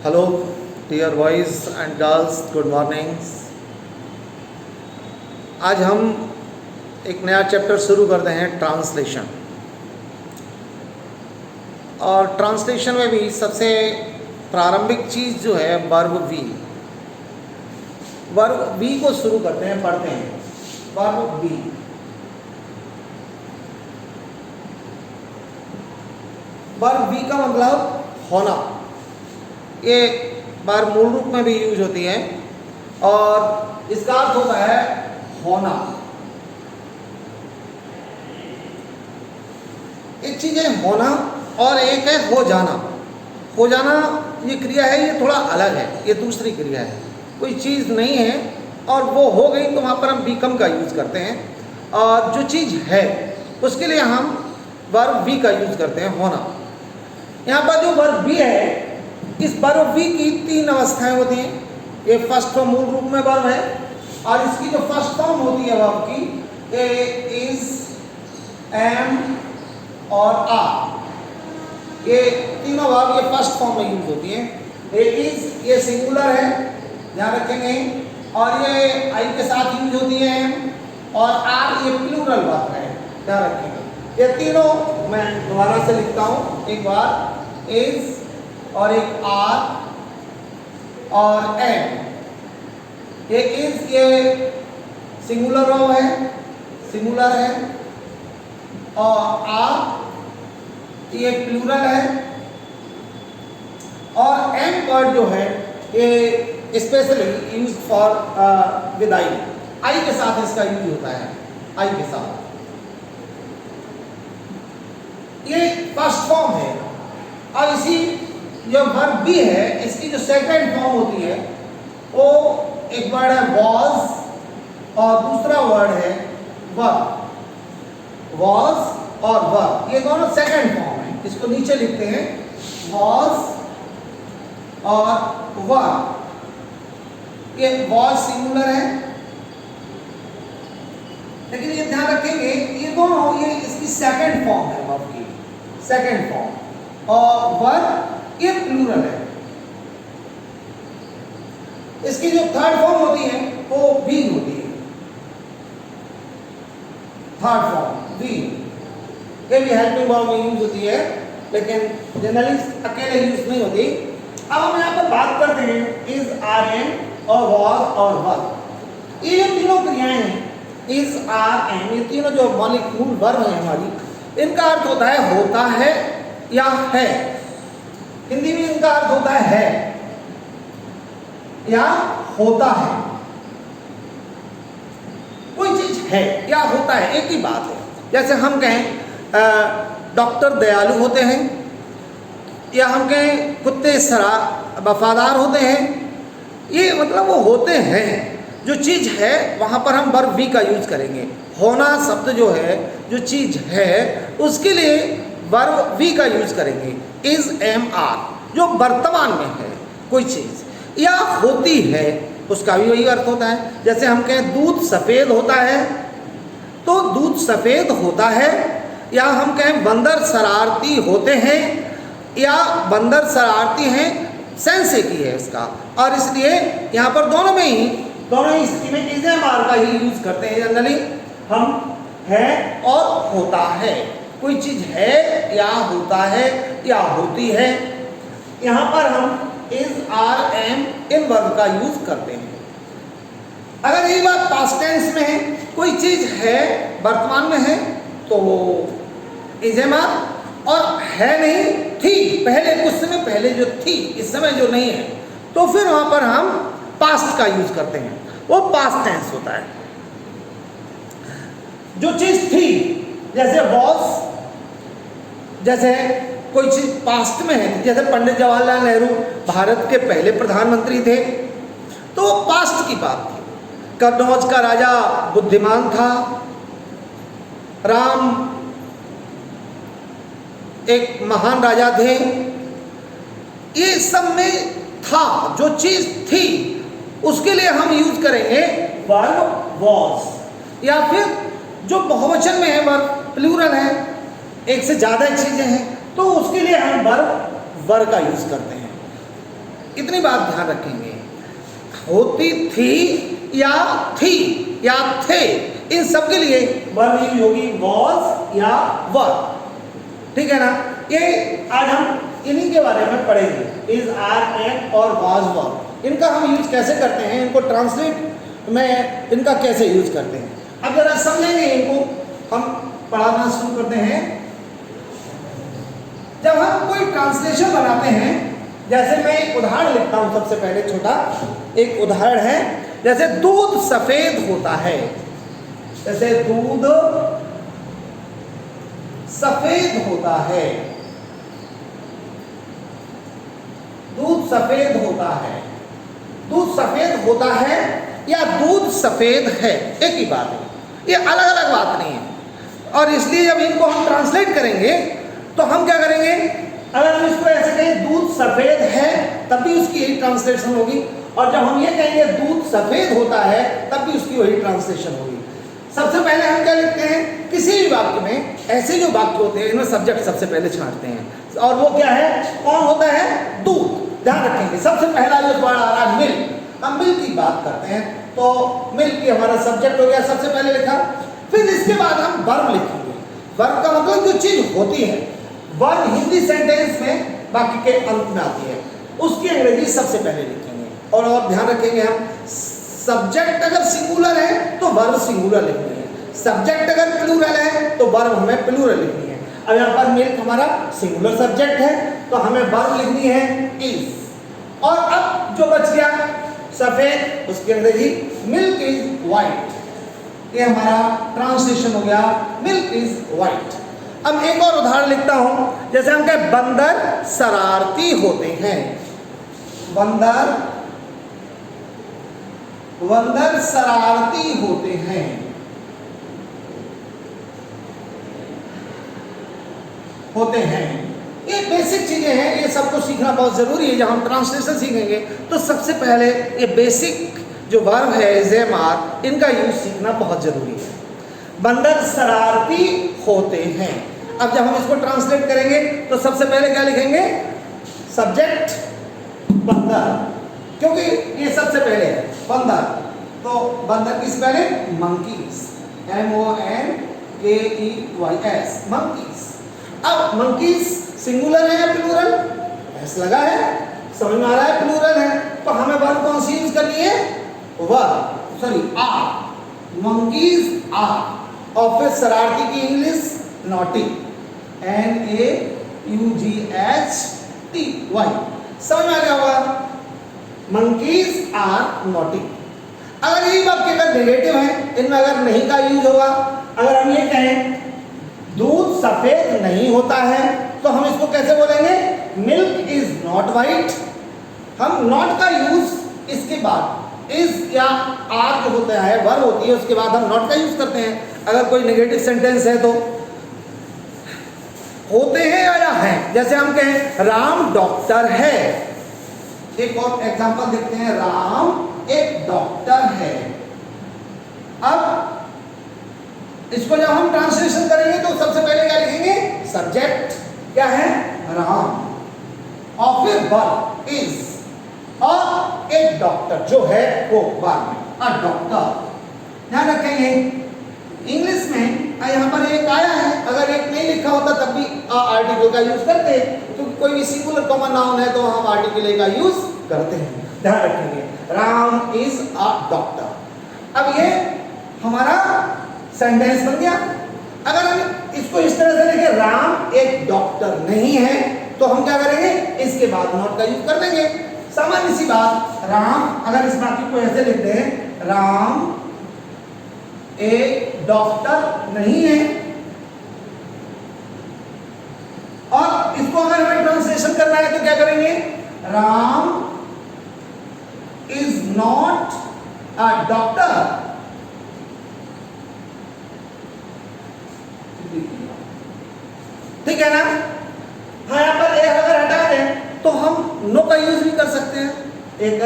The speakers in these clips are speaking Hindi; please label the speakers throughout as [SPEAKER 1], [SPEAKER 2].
[SPEAKER 1] Hello dear boys and girls, good morning. आज हम एक नया चैप्टर शुरू करते हैं, ट्रांसलेशन। और ट्रांसलेशन में भी सबसे प्रारंभिक चीज़ जो है वर्ब वी। वर्ब वी को शुरू करते हैं, पढ़ते हैं। वर्ब वी, वर्ब वी का मतलब होना। ये बार मूल रूप में भी यूज होती है और इसका अर्थ होता है होना। एक चीज है होना और एक है हो जाना। हो जाना ये क्रिया है, ये थोड़ा अलग है, ये दूसरी क्रिया है। कोई चीज़ नहीं है और वो हो गई तो वहाँ पर हम बीकम का यूज करते हैं। और जो चीज़ है उसके लिए हम वर्ब वी का यूज करते हैं, होना। यहाँ पर जो वर्ब वी है, इस वर्ब वी की तीन अवस्थाएं होती हैं। ये फर्स्ट फॉर्म मूल रूप में वर्ब है और इसकी जो फर्स्ट फॉर्म होती है वर्ब की, ए, इज, एम और आर। ये तीनों वर्ब ये फर्स्ट फॉर्म में यूज होती हैं। ए इज ये सिंगुलर है, ध्यान रखेंगे, और ये आई के साथ यूज होती है। और आर ये प्लूरल वर्ब है, ध्यान रखेंगे। ये तीनों मैं दोबारा से लिखता हूँ एक बार, इज और एक आर और एम। ये इज ये सिंगुलर वर्ब है, सिंगुलर है, और आर ये प्लूरल है, और एम वर्ड जो है ये specially use for with I. I के साथ इसका यूज होता है, आई के साथ। ये फर्स्ट फॉर्म है। और इसी जो वर्ब बी है, इसकी जो सेकंड फॉर्म होती है वो एक वर्ड है वॉज और दूसरा वर्ड है वर्ब। वॉज और वर्ब ये दोनों सेकंड फॉर्म है। इसको नीचे लिखते हैं, वॉज और वर्ब। ये वॉज सिंगुलर है, लेकिन ये ध्यान रखेंगे ये दोनों ये इसकी सेकंड फॉर्म है, वर्ब की सेकंड फॉर्म। और वर्ब ये प्लूरल है। इसकी जो थर्ड फॉर्म होती है वो बीइंग होती है। थर्ड फॉर्म बीइंग, ये भी हेल्पिंग वर्ब में यूज होती है, लेकिन जनरली अकेले यूज नहीं होती। अब हम यहाँ पर बात करते हैं इज, आर, एम और वॉज और वर्ब। ये जो तीनों क्रियाएं हैं, इज, आर, एम, ये तीनों जो मौलिक मूल वर्ब है हमारी, इनका अर्थ होता है होता है या है। हिंदी में इनका अर्थ होता है या होता है। कोई चीज है या होता है, एक ही बात है। जैसे हम कहें डॉक्टर दयालु होते हैं, या हम कहें कुत्ते वफादार होते हैं। ये मतलब वो होते हैं। जो चीज है वहां पर हम वर्ब वी का यूज करेंगे। होना शब्द जो है, जो चीज है, उसके लिए वर्ब वी का यूज करेंगे, इज, एम, आर। जो वर्तमान में है कोई चीज या होती है, उसका भी वही अर्थ होता है। जैसे हम कहें दूध सफेद होता है, तो दूध सफेद होता है। या हम कहें बंदर शरारती होते हैं, या बंदर शरारती हैं, सेंस एक ही है इसका। और इसलिए यहाँ पर दोनों ही स्थिति में इज, एम, आर का ही यूज करते हैं जनरली हम। है और होता है, कोई चीज है या होता है या होती है, यहां पर हम इज, आर, एम इन वर्ब का यूज करते हैं। अगर यही बात पास्ट टेंस में है, कोई चीज है वर्तमान में है, तो इज, एम, आर। और है नहीं, थी पहले, कुछ समय पहले जो थी, इस समय जो नहीं है, तो फिर वहां पर हम पास्ट का यूज करते हैं, वो पास्ट टेंस होता है। जो चीज थी, जैसे वॉज, जैसे कोई चीज पास्ट में है, जैसे पंडित जवाहरलाल नेहरू भारत के पहले प्रधानमंत्री थे, तो पास्ट की बात थी। कन्नौज का राजा बुद्धिमान था, राम एक महान राजा थे। ये सब में था, जो चीज थी, उसके लिए हम यूज करेंगे वर्ब वॉज। या फिर जो बहुवचन में है, वर्ब प्लूरल है, एक से ज्यादा चीजें हैं, तो उसके लिए हम वर्ब वर का यूज करते हैं। इतनी बात ध्यान रखेंगे, होती थी या थी या थे, इन सब के लिए वर्ब यूज होगी वॉज या वर। ठीक है ना। ये आज हम इन्हीं के बारे में पढ़ेंगे, इज, आर, एन और वाज, वर। इनका हम यूज कैसे करते हैं, इनको ट्रांसलेट में इनका कैसे यूज करते हैं, अब जरा समझेंगे इनको। हम पढ़ाना शुरू करते हैं। जब हम कोई ट्रांसलेशन बनाते हैं, जैसे मैं एक उदाहरण लिखता हूं, सबसे पहले छोटा एक उदाहरण है, जैसे दूध सफेद होता है, जैसे दूध सफेद होता है, दूध सफेद होता है, दूध सफेद होता है या दूध सफेद है, एक ही बात है, ये अलग अलग बात नहीं है। और इसलिए जब इनको हम ट्रांसलेट करेंगे तो हम क्या करेंगे, अगर हम इसको ऐसे कहें दूध सफेद है तब भी उसकी यही ट्रांसलेशन होगी, और जब हम ये कहेंगे दूध सफेद होता है तब भी उसकी वही ट्रांसलेशन होगी। सबसे पहले हम क्या लिखते हैं, किसी भी वाक्य में ऐसे जो वाक्य होते हैं इनमें सब्जेक्ट सबसे पहले छांटते हैं, और वो क्या है, कौन होता है, दूध। ध्यान रखेंगे सबसे पहला जो वर्ड आ रहा है मिल्क, हम मिल्क की बात करते हैं तो मिल्क की हमारा सब्जेक्ट हो गया, सबसे पहले लिखा। फिर इसके बाद हम वर्ब लिखेंगे। वर्ब का मतलब जो चीज होती है, वर्ब हिंदी सेंटेंस में वाक्य के अंत में आती है, उसकी अंग्रेजी सबसे पहले लिखेंगे। और ध्यान रखेंगे हम, सब्जेक्ट अगर सिंगुलर है तो वर्ब सिंगुलर लिखनी है, सब्जेक्ट अगर प्लूरल है तो वर्ब हमें प्लूरल लिखनी है। अब यहाँ पर मिल्क हमारा सिंगुलर सब्जेक्ट है तो हमें वर्ब लिखनी है इज। और अब जो बच गया सफेद, उसकी अंग्रेजी मिल्क इज वाइट, ये हमारा ट्रांसलेशन हो गया, मिल्क इज वाइट। अब एक और उदाहरण लिखता हूं, जैसे हम कहें बंदर शरारती होते हैं, बंदर शरारती होते हैं, ये बेसिक चीजें हैं, ये सबको सीखना बहुत जरूरी है। जब हम ट्रांसलेशन सीखेंगे तो सबसे पहले ये बेसिक जो वर्ब है जेम आर, इनका यूज सीखना बहुत जरूरी है। बंदर शरारती होते हैं। अब जब हम इसको ट्रांसलेट करेंगे तो सबसे पहले क्या लिखेंगे, सब्जेक्ट बंदर, क्योंकि ये सबसे पहले है बंदर, तो बंदर किस पहले, मंकीज, MONKEYS, मंकीज। अब मंकीज सिंगुलर है या प्लूरल, एस लगा है, समझ में आ रहा है प्लूरल है, तो हमें वर्ब कौन सी यूज करनी है, आर, मंकीज आर। और फिर शरारती की इंग्लिश नॉटी, NAUGHTY, समझ में आ गया होगा, मंकीज आर नॉटी। अगर यही वाक्य अगर नेगेटिव है, इनमें अगर नहीं का यूज होगा, अगर हम ये कहें दूध सफेद नहीं होता है तो हम इसको कैसे बोलेंगे, मिल्क इज नॉट वाइट। हम नॉट का यूज इसके बाद इज या आर जो होता है वर्ब होती है, उसके बाद हम नॉट का यूज करते हैं। अगर कोई नेगेटिव सेंटेंस है तो होते हैं या हैं, जैसे हम कहें राम डॉक्टर है, एक और एग्जांपल देखते हैं, राम एक डॉक्टर है। अब इसको जब हम ट्रांसलेशन करेंगे तो सबसे पहले क्या लिखेंगे, सब्जेक्ट क्या है, राम, और फिर वर्ब इज, और एक डॉक्टर जो है वो वर्ब में, अ डॉक्टर। ध्यान रखेंगे इंग्लिश में यहाँ पर एक आया है, अगर एक नहीं लिखा होता तब भी आर्टिकल का यूज करते हैं, क्योंकि कोई भी सिंगुलर कॉमन नाउन है तो हम आर्टिकल का यूज करते हैं। ध्यान रखेंगे, राम इज अ डॉक्टर। अब ये हमारा सेंटेंस बन गया। अगर हम इसको इस तरह से लिखें, राम एक डॉक्टर नहीं है, तो हम क्या करेंगे, इसके बाद नॉट का यूज कर देंगे। सामान्य सी बात, राम, अगर इस वाक्य को ऐसे लिखते हैं, राम एक डॉक्टर नहीं है, और इसको अगर हमें ट्रांसलेशन करना है तो क्या करेंगे, Ram is not a doctor. ठीक है ना। हाँ, यहाँ पर एक अगर हटा दें तो हम नो का यूज भी कर सकते हैं। एक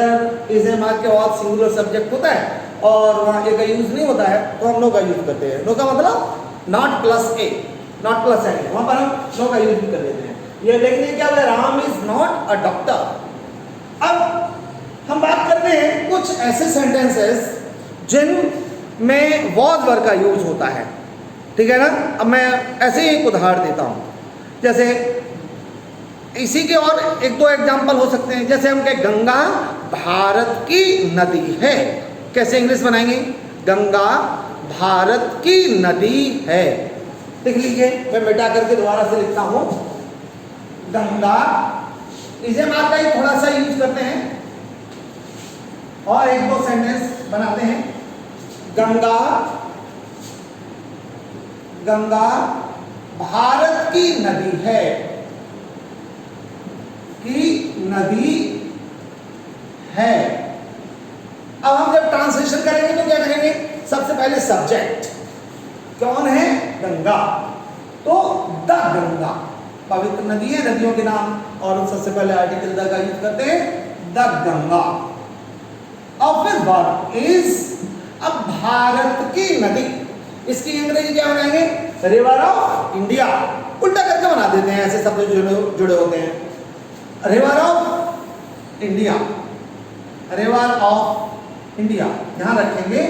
[SPEAKER 1] इज ए मार्क के बाद सिंगुलर सब्जेक्ट होता है और वहाँ ए का यूज नहीं होता है तो हम नो का यूज करते हैं। नो का मतलब not plus A, not plus N, वहाँ पर हम नो का यूज भी कर लेते हैं। ये देखने क्या हुआ, Ram is not a doctor. अब कुछ ऐसे सेंटेंसेस जिनमें वॉज वर्ब का यूज होता है, ठीक है ना। अब मैं ऐसे ही एक उदाहरण देता हूँ, जैसे इसी के और एक दो एग्जाम्पल हो सकते हैं। जैसे हम कहें गंगा भारत की नदी है, कैसे इंग्लिश बनाएंगे? गंगा भारत की नदी है। लिख लीजिए, मैं मिटा करके दोबारा से लिखता हूं। गंगा, इसे मार्क का ही थोड़ा सा यूज करते हैं और एक दो सेंटेंस बनाते हैं। गंगा, गंगा भारत की नदी है, की नदी है। अब हम जब ट्रांसलेशन करेंगे तो क्या करेंगे? सबसे पहले सब्जेक्ट कौन है? गंगा। तो द गंगा पवित्र नदी है, नदियों के नाम, और सबसे पहले आर्टिकल द का यूज करते हैं, द गंगा। और फिर वर्ब इज, अब भारत की नदी, इसकी अंग्रेजी क्या बनाएंगे? River of India. उल्टा करके बना देते हैं, ऐसे शब्द जुड़े होते हैं। River of India, river of India ध्यान रखेंगे।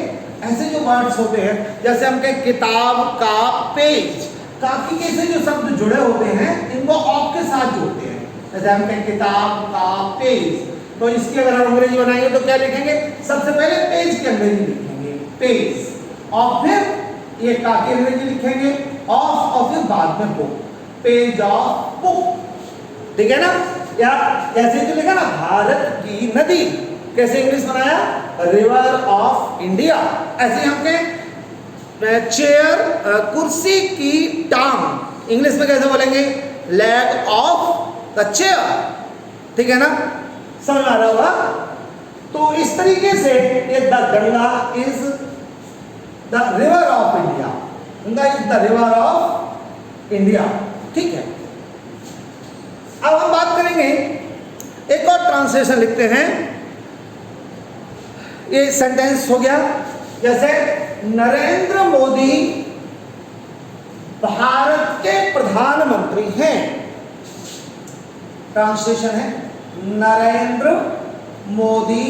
[SPEAKER 1] ऐसे जो वर्ड्स होते हैं, जैसे हम कहें किताब का पेज, काफी के से जो शब्द जुड़े होते हैं इनको ऑफ के साथ जोड़ते हैं। जैसे हम कहें किताब का पेज, तो इसकी अगर हम अंग्रेजी बनाएंगे तो क्या लिखेंगे? सबसे पहले पेज की अंग्रेजी लिखेंगे, पेज, और फिर ये का की अंग्रेजी लिखेंगे ऑफ, और फिर बाद में बुक, पेज ऑफ बुक, ठीक है ना। या जैसे जो लिखा ना भारत की नदी, कैसे इंग्लिश बनाया? River of India. ऐसे हम कहें चेयर, कुर्सी की टांग, इंग्लिश में कैसे बोलेंगे? लेग ऑफ द चेयर, ठीक है ना। समझ आ रहा होगा। तो इस तरीके से ये the Ganga is the river of India, Ganga is the river of India, ठीक है। अब हम बात करेंगे, एक और ट्रांसलेशन लिखते हैं। ये सेंटेंस हो गया, जैसे नरेंद्र मोदी भारत के प्रधानमंत्री हैं। ट्रांसलेशन है नरेंद्र मोदी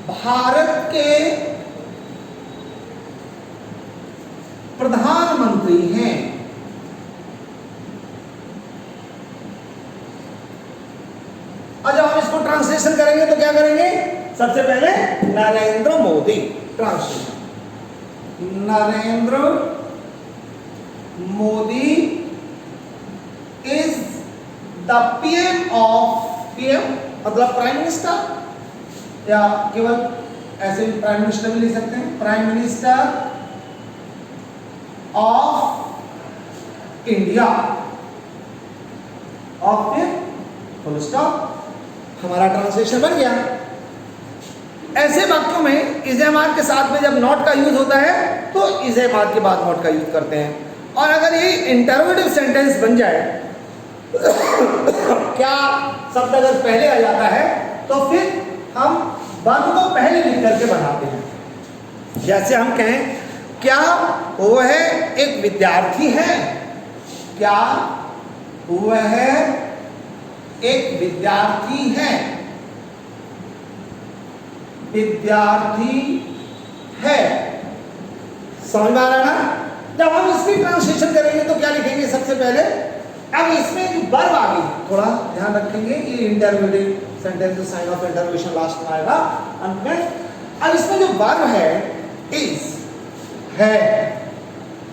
[SPEAKER 1] भारत के प्रधानमंत्री हैं। और जब हम इसको ट्रांसलेशन करेंगे तो क्या करेंगे? सबसे पहले Narendra Modi, translation, Narendra Modi is the PM of, PM मतलब प्राइम मिनिस्टर, या केवल ऐसे भी प्राइम मिनिस्टर भी लिख सकते हैं, प्राइम मिनिस्टर ऑफ इंडिया, और फिर फुल स्टॉप। हमारा ट्रांसलेशन बन गया। ऐसे वाक्यों में इजे मार्क के साथ में जब नॉट का यूज होता है तो इजे मार्क के बाद नॉट का यूज करते हैं। और अगर ये इंटरोगेटिव सेंटेंस बन जाए क्या शब्द अगर पहले आ जाता है तो फिर हम वर्ब को पहले लिख करके बनाते हैं। जैसे हम कहें क्या वह एक विद्यार्थी है, क्या वह एक विद्यार्थी है, विद्यार्थी है। समझ में आ रहा है ना। जब हम इसकी ट्रांसलेशन करेंगे तो क्या लिखेंगे? सबसे पहले अब इसमें जो वर्ब आ गई, थोड़ा ध्यान रखेंगे, ये interrogative sentence sign of interrogation last में आएगा अंत में। अब इसमें जो वर्ब है इज है,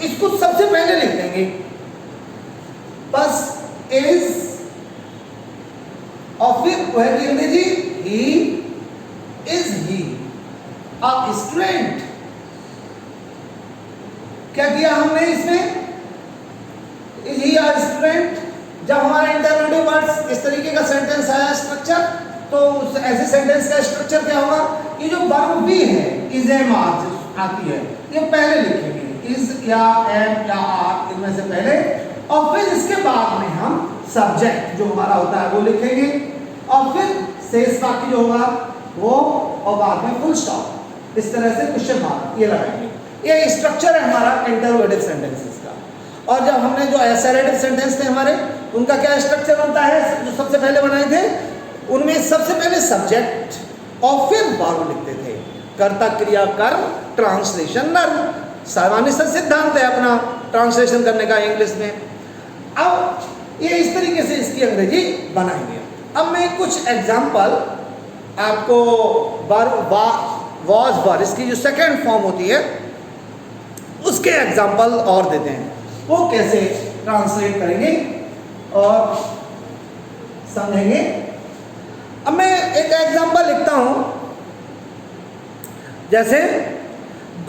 [SPEAKER 1] इसको सबसे पहले लिख देंगे, बस इज, और फिर वह की अंग्रेजी ही, इज ही अ स्टूडेंट। क्या किया हमने इसमें? Is he a student. जब हमारा इंटरोगेटिव वर्ड्स इस तरीके का सेंटेंस आया स्ट्रक्चर, तो उस ऐसे सेंटेंस का स्ट्रक्चर क्या होगा? ये जो वर्ब भी है इज एम आर आती है, ये पहले लिखेंगे, इज या एम या आर, इनमें से पहले, और फिर इसके बाद में हम सब्जेक्ट जो हमारा होता है वो लिखेंगे, और फिर शेष वाक्य जो होगा वो, और बाद में फुल स्टॉप। इस तरह से क्वेश्चन मार्क ये लगाएंगे। ये स्ट्रक्चर है हमारा इंटरोगेटिव सेंटेंसेस का। और जब हमने जो असर्टिव सेंटेंस थे हमारे, उनका क्या स्ट्रक्चर बनता है जो सबसे पहले बनाए थे? उनमें सबसे पहले सब्जेक्ट और फिर वर्ब लिखते थे। कर्ता क्रिया कर्म, ट्रांसलेशन नर्म, सामान्य सा सिद्धांत है अपना ट्रांसलेशन करने का इंग्लिश में। अब ये इस तरीके से इसकी अंग्रेजी बनाएंगे। अब मैं कुछ एग्जाम्पल आपको वर्ब वॉज वर इसकी जो सेकेंड फॉर्म होती है उसके एग्जाम्पल और देते हैं, वो कैसे ट्रांसलेट करेंगे और समझेंगे। अब मैं एक एग्जाम्पल लिखता हूं, जैसे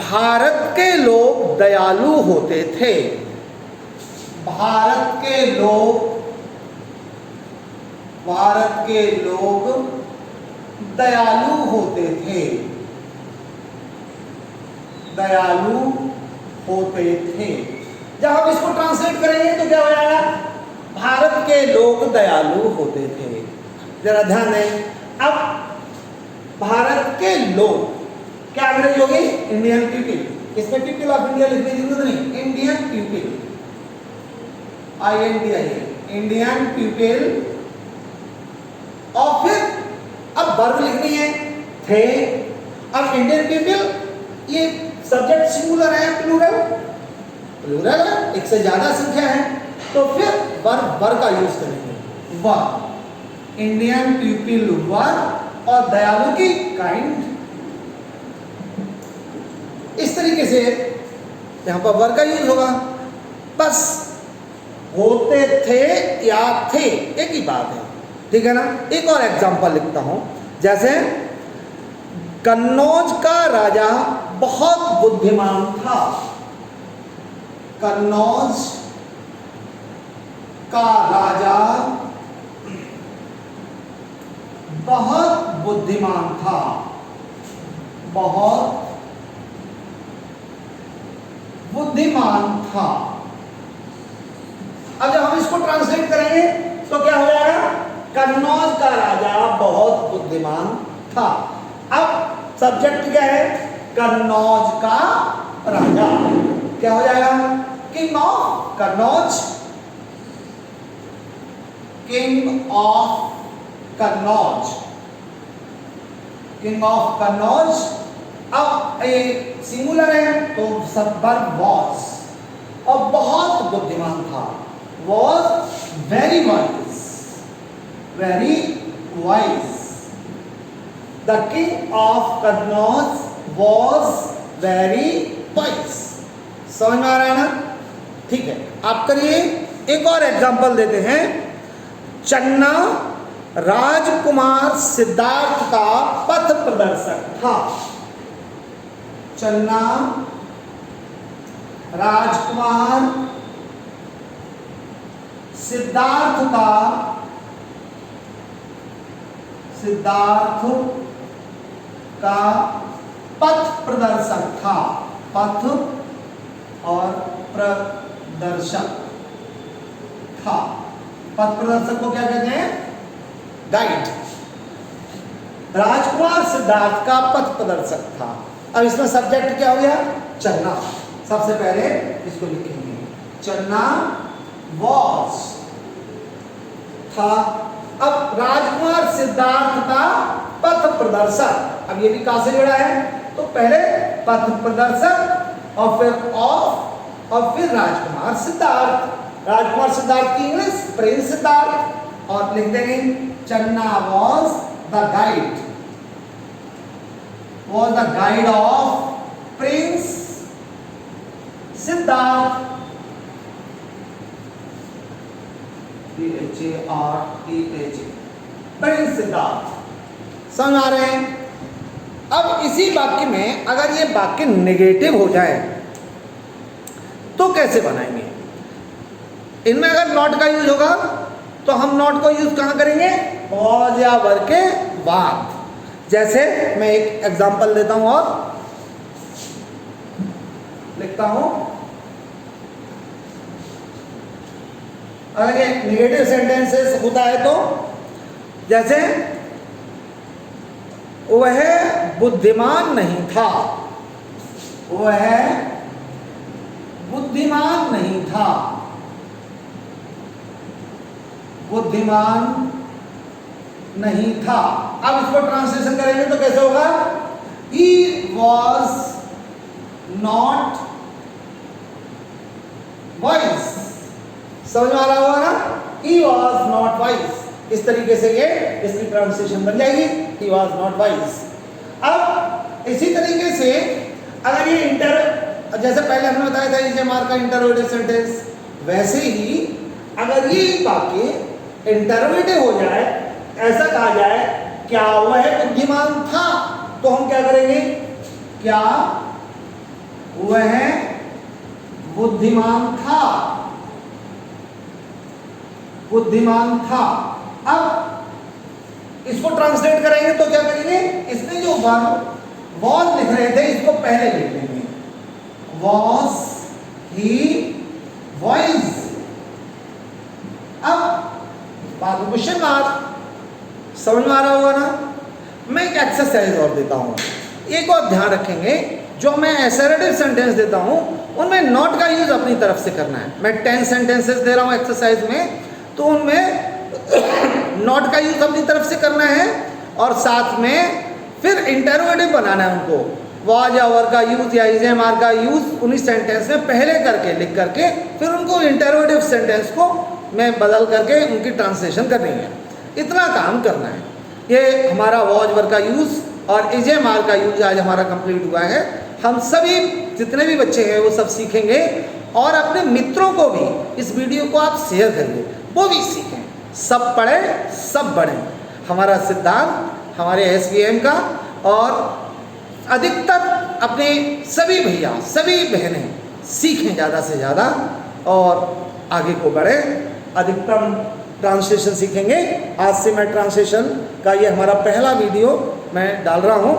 [SPEAKER 1] भारत के लोग दयालु होते थे। भारत के लोग दयालु होते थे। दयालु होते थे। जब हम इसको ट्रांसलेट करेंगे तो क्या हो जाएगा? भारत के लोग दयालु होते थे। जरा ध्यान दें। अब भारत के लोग क्या अंग्रेजी होगी? Indian people. इसमें पीपल ऑफ इंडिया लिखने की जरूरत नहीं, Indian people, INDIA, Indian people. और फिर अब वर्ब लिखनी है थे। अब इंडियन पीपल ये सब्जेक्ट सिंगुलर है प्लूरल? प्लूरल है, एक से ज्यादा संख्या है, तो फिर वर्ब का यूज करेंगे। वर्ब, इंडियन पीपल वर्ब, और दयालु की काइंड। इस तरीके से यहां पर वर्ब का यूज होगा। बस होते थे या थे एक ही बात है, ठीक है ना। एक और एग्जांपल लिखता हूं, जैसे कन्नौज का राजा बहुत बुद्धिमान था। कन्नौज का राजा बहुत बुद्धिमान था। बहुत बुद्धिमान था। अब जब हम इसको ट्रांसलेट करेंगे तो क्या हो जाएगा? कन्नौज का राजा बहुत बुद्धिमान था। अब सब्जेक्ट क्या है? कन्नौज का राजा। क्या हो जाएगा? King of Kannauj. King of Kannauj. King of Kannauj. अब ये सिंगुलर है तो सब वर्ब वॉज, और बहुत बुद्धिमान था। Was very wise. Very wise. The king of Kannauj was very wise. समझ में आ रहा है ना? ठीक है, आप करिए। एक और एग्जांपल देते हैं। चन्ना राजकुमार सिद्धार्थ का पथ प्रदर्शक था। चन्ना राजकुमार सिद्धार्थ का पथ प्रदर्शक था। पथ और प्रदर्शक था। पथ प्रदर्शक को क्या कहते हैं? गाइड। राजकुमार सिद्धार्थ का पथ प्रदर्शक था। अब इसमें सब्जेक्ट क्या हो गया? चन्ना। सबसे पहले इसको लिखेंगे, चन्ना वॉज था। अब राजकुमार सिद्धार्थ का पथ प्रदर्शक, अब ये भी कहां से जुड़ा है? तो पहले पथ प्रदर्शक और फिर ऑफ और फिर राजकुमार सिद्धार्थ। राजकुमार सिद्धार्थ की इंग्लिश प्रिंस सिद्धार्थ, और लिख देंगे चन्ना was the guide. was the guide of Prince Siddharth. P-H-A-R-T-H-A, Prince Siddharth। समझ आ रहे हैं? अब इसी वाक्य में अगर ये वाक्य नेगेटिव हो जाए तो कैसे बनाएंगे? इनमें अगर नॉट का यूज होगा तो हम नॉट को यूज कहां करेंगे? was या were के बाद। जैसे मैं एक एग्जांपल देता हूं और लिखता हूं। अगर ये नेगेटिव सेंटेंसेस होता है तो जैसे वह बुद्धिमान नहीं था। वह बुद्धिमान नहीं था। बुद्धिमान नहीं था। अब इसको ट्रांसलेशन करेंगे तो कैसे होगा? He was not wise. समझ में आ रहा होगा ना? He was not wise. इस तरीके से ये इसकी ट्रांसलेशन बन जाएगी, ही वॉज नॉट वाइज। अब इसी तरीके से अगर ये जैसे पहले हमने बताया था इजेमार का इंटरोगेटिव सेंटेंस, वैसे ही अगर ये वाक्य इंटरोगेटिव हो जाए, ऐसा कहा जाए क्या वह बुद्धिमान था, तो हम क्या करेंगे? क्या वह बुद्धिमान था? बुद्धिमान था। अब इसको ट्रांसलेट करेंगे तो क्या करेंगे? इसमें जो वर्ब वॉज लिख रहे थे इसको पहले लिख लेंगे, वॉज ही वाइज। अब बात क्वेश्चन मार्क, समझ में आ रहा होगा ना? मैं एक एक्सरसाइज और देता हूं, एक और ध्यान रखेंगे, जो मैं असर्टिव सेंटेंस देता हूं उनमें नॉट का यूज अपनी तरफ से करना है। मैं 10 सेंटेंसेस दे रहा हूं एक्सरसाइज में, तो उनमें नॉट का यूज अपनी तरफ से करना है और साथ में फिर इंटरोगेटिव बनाना है उनको। वाज या वर का यूज या इज एम आर का यूज उन्हीं सेंटेंस में पहले करके लिख करके फिर उनको इंटरोगेटिव सेंटेंस को मैं बदल करके उनकी ट्रांसलेशन करनी है। इतना काम करना है। ये हमारा वाज वर का यूज और इज एम आर का यूज आज हमारा कंप्लीट हुआ है। हम सभी जितने भी बच्चे हैं वो सब सीखेंगे और अपने मित्रों को भी इस वीडियो को आप शेयर करिए, वो भी सीखें। सब पढ़े सब बढ़े, हमारा सिद्धांत हमारे SVM का। और अधिकतर अपने सभी भैया सभी बहनें सीखें ज़्यादा से ज़्यादा और आगे को बढ़े, अधिकतम ट्रांसलेशन सीखेंगे। आज से मैं ट्रांसलेशन का ये हमारा पहला वीडियो मैं डाल रहा हूँ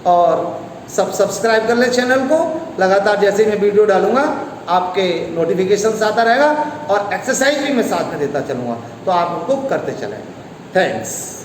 [SPEAKER 1] और सब सब्सक्राइब कर ले चैनल को। लगातार जैसे मैं वीडियो डालूंगा आपके नोटिफिकेशंस आता रहेगा और एक्सरसाइज भी मैं साथ में देता चलूँगा, तो आप उनको करते चलें। थैंक्स।